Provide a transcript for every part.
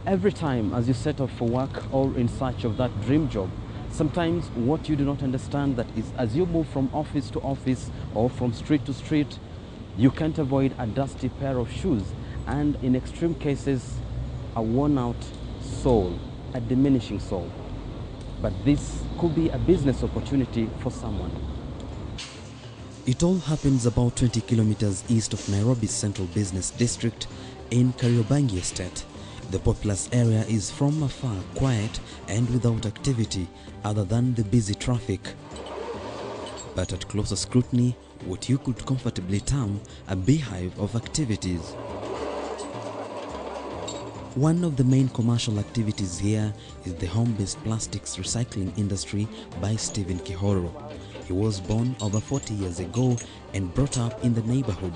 Every time as you set off for work or in search of that dream job, sometimes what you do not understand that is as you move from office to office or from street to street, you can't avoid a dusty pair of shoes and in extreme cases, a worn out soul, a diminishing soul. But this could be a business opportunity for someone. It all happens about 20 kilometers east of Nairobi's central business district in Kariobangi Estate. The populous area is from afar quiet and without activity other than the busy traffic. But at closer scrutiny, what you could comfortably term a beehive of activities. One of the main commercial activities here is the home-based plastics recycling industry by Stephen Kihoro. He was born over 40 years ago and brought up in the neighborhood,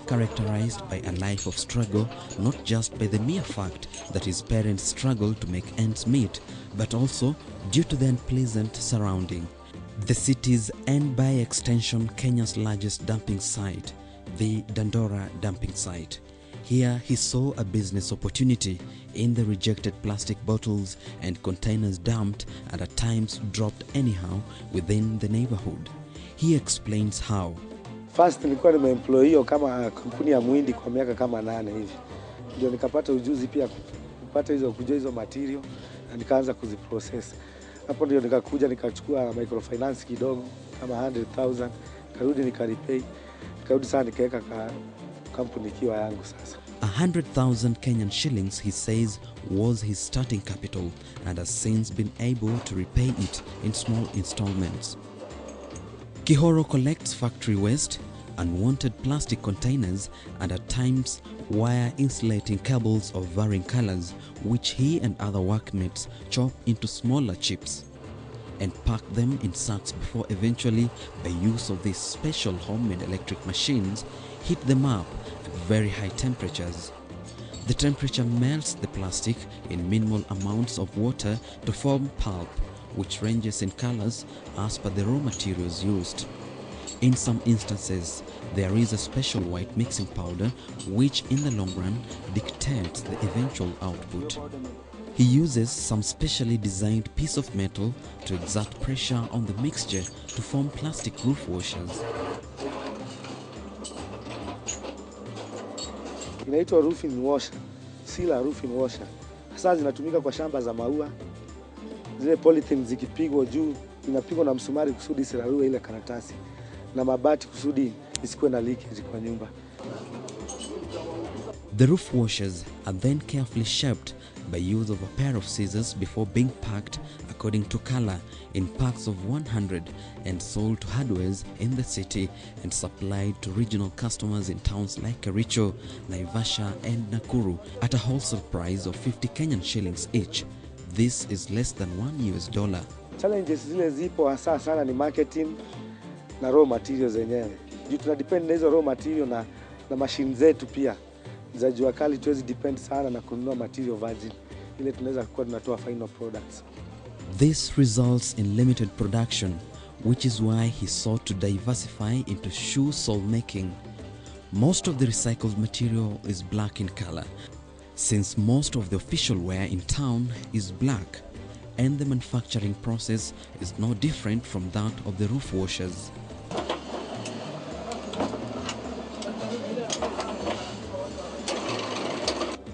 characterized by a life of struggle, not just by the mere fact that his parents struggled to make ends meet, but also due to the unpleasant surrounding. The city's and by extension Kenya's largest dumping site, the Dandora dumping site. Here he saw a business opportunity in the rejected plastic bottles and containers dumped and at times dropped anyhow within the neighborhood. He explains how. First nilikuwa nimeemployio kama kampuni ya Muhindi kwa miaka kama 8 hivi. Ndio nikapata ujuzi pia kupata kujua hizo material na nikaanza kuziprocess. Hapo ndio nikakuja nikachukua microfinance kidogo kama 100,000, karudi nikarepay. Karudi sana nikaweka kampuni ikiwa yangu sasa. 100,000 Kenyan shillings, he says, was his starting capital and has since been able to repay it in small installments. Kihoro collects factory waste, unwanted plastic containers and at times wire insulating cables of varying colors which he and other workmates chop into smaller chips and pack them in sacks before eventually, by use of these special homemade electric machines, heat them up at very high temperatures. The temperature melts the plastic in minimal amounts of water to form pulp, which ranges in colors as per the raw materials used. In some instances, there is a special white mixing powder which in the long run dictates the eventual output. He uses some specially designed piece of metal to exert pressure on the mixture to form plastic roof washers. Inaitwa roofing washer, sealer roofing washer. Hasa zinatumika kwa shamba za maua. Zile polythene zikipigwa juu, inapigwa na msumari kusudi isirarue ile karatasi. Na mabati kusudi isikuwe na leakage kwa nyumba. The roof washers are then carefully shaped by use of a pair of scissors before being packed according to color in packs of 100 and sold to hardwares in the city and supplied to regional customers in towns like Kericho, Naivasha and Nakuru at a wholesale price of 50 Kenyan shillings each. This is less than $1. Challenges zile zipo hasa sana ni marketing na raw materials zenyewe. Juu tunadepend na hizo raw material na machine zetu pia. Za jua kali tuwezi depend sana na kununua material virgin. Ile tunaweza kuwa tunatoa final products. This results in limited production, which is why he sought to diversify into shoe sole making. Most of the recycled material is black in color, since most of the official wear in town is black, and the manufacturing process is no different from that of the roof washers.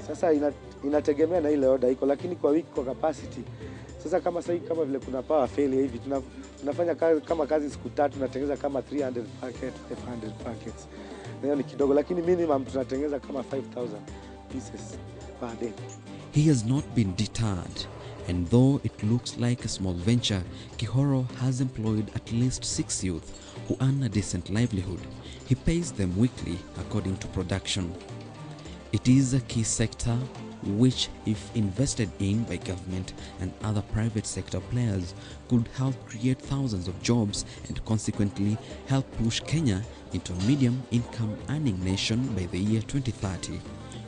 Sasa inategemea na ile order iko, lakini kwa wiki kwa capacity. Sasa kama sasa kama vile kuna power failure hivi tunafanya kazi kama kazi siku 3 tunatengeneza kama 300 packets, 500 packets. Hiyo ni kidogo, lakini minimum tunatengeneza kama 5,000 pieces per day. He has not been deterred, and though it looks like a small venture, Kihoro has employed at least 6 youth who earn a decent livelihood. He pays them weekly according to production. It is a key sector which, if invested in by government and other private sector players, could help create thousands of jobs and consequently help push Kenya into a medium-income earning nation by the year 2030,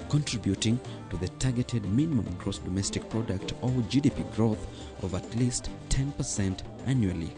contributing to the targeted minimum gross domestic product or GDP growth of at least 10% annually.